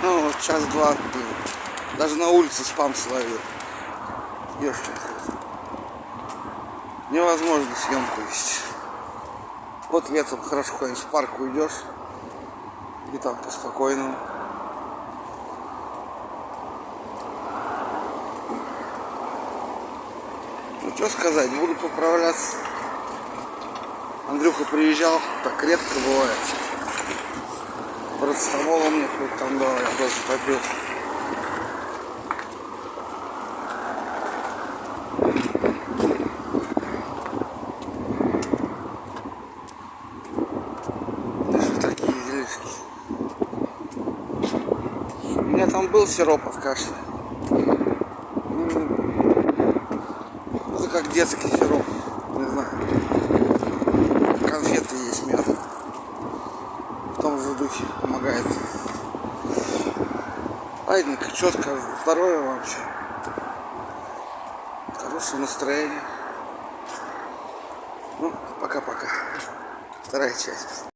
Ну, вот час-два, даже на улице спам словил. Ёшкин. Невозможно съемку вести. Вот летом хорошо ходишь, в парк уйдешь, и там поспокойному. Ну что сказать, буду поправляться. Андрюха приезжал, так редко бывает. Парацетамола мне хоть там дал, я тоже попил. Даже такие делишки. У меня там был сироп от кашля. Это как детский сироп, не знаю. Конфеты есть мед. В том же духе помогает. Ладненько, что скажу, здоровья вам вообще. Хорошего настроения. Ну, пока-пока. Вторая часть.